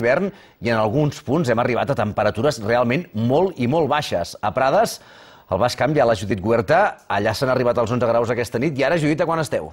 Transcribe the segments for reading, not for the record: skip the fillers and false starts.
d'hivern i en alguns punts hem arribat a temperatures realment molt i molt baixes. A Prades, al Baix Camp, hi ha la Judit Huerta. Allà s'han arribat als 11 graus aquesta nit. I ara, Judit, a quan esteu?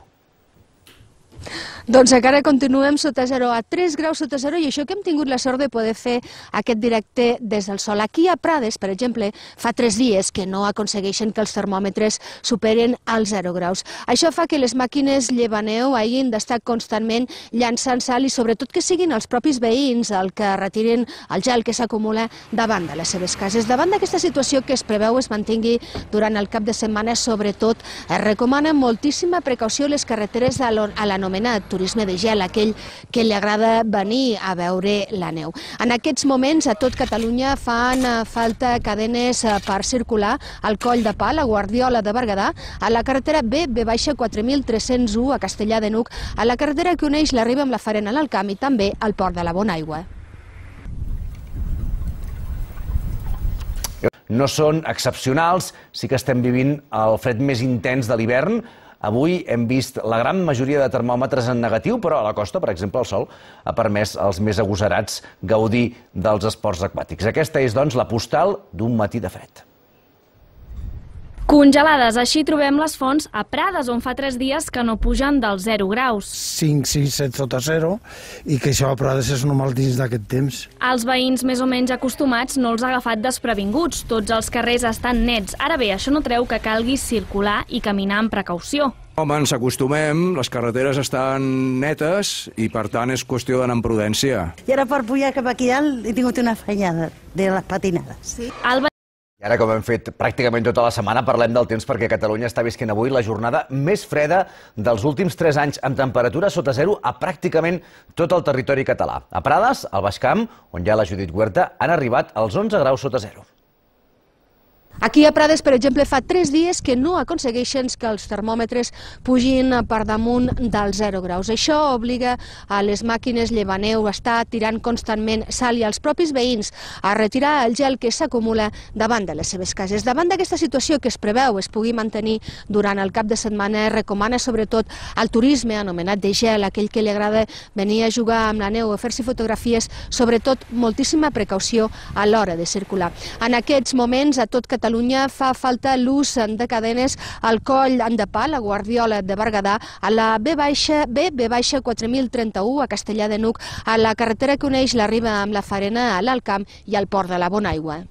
Doncs encara continuem sota zero, a 3 graus sota zero, i això que hem tingut la sort de poder fer aquest directe des del sol. Aquí a Prades, per exemple, fa 3 dies que no aconsegueixen que els termòmetres superen els 0 graus. Això fa que les màquines llevaneu hagin d'estar constantment llançant sal i sobretot que siguin els propis veïns el que retirin el gel que s'acumula davant de les seves cases. Davant d'aquesta situació que es preveu es mantingui durant el cap de setmana, sobretot es recomana moltíssima precaució a les carreteres a l'anomenat turisme de gel, aquell que li agrada venir a veure la neu. En aquests moments a tot Catalunya fan falta cadenes per circular al Coll de Pal, a Guardiola de Berguedà, a la carretera B4301 a Castellar de N'Hug, a la carretera que uneix la Riba amb la Farena a l'Alt Camp i també al Port de la Bonaigua. No són excepcionals, sí que estem vivint el fred més intens de l'hivern. Avui hem vist la gran majoria de termòmetres en negatiu, però a la costa, per exemple, el sol ha permès als més agosarats gaudir dels esports aquàtics. Aquesta és, doncs, la postal d'un matí de fred. Congelades, així trobem les fonts a Prades, on fa 3 dies que no pugen dels 0 graus. 5, 6, 7 sota 0, i que això a Prades és normal dins d'aquest temps. Els veïns més o menys acostumats no els ha agafat desprevinguts. Tots els carrers estan nets. Ara bé, això no treu que calgui circular i caminar amb precaució. Home, ens acostumem, les carreteres estan netes i per tant és qüestió d'anar amb prudència. I ara per pujar cap aquí dalt he tingut una feinada de les patinades. Sí. I ara, com hem fet pràcticament tota la setmana, parlem del temps perquè Catalunya està visquent avui la jornada més freda dels últims 3 anys, amb temperatura sota zero a pràcticament tot el territori català. A Prades, al Baix Camp, on hi ha la Judit Huerta, han arribat als 11 graus sota zero. Aquí a Prades, per exemple, fa 3 dies que no aconsegueixen que els termòmetres pugin per damunt dels 0 graus. Això obliga a les màquines llevaneu a estar tirant constantment sal i als propis veïns a retirar el gel que s'acumula davant de les seves cases. Davant d'aquesta situació que es preveu es pugui mantenir durant el cap de setmana, es recomana sobretot el turisme anomenat de gel, aquell que li agrada venir a jugar amb la neu o fer-s'hi fotografies, sobretot moltíssima precaució a l'hora de circular. En aquests moments, a tot Catalunya fa falta l'ús de cadenes al Coll de Pal, a Guardiola de Berguedà, a la B4301 a Castellar de N'Hug, a la carretera que uneix la Riba amb la Farena a l'Alt Camp i al Port de la Bonaigua.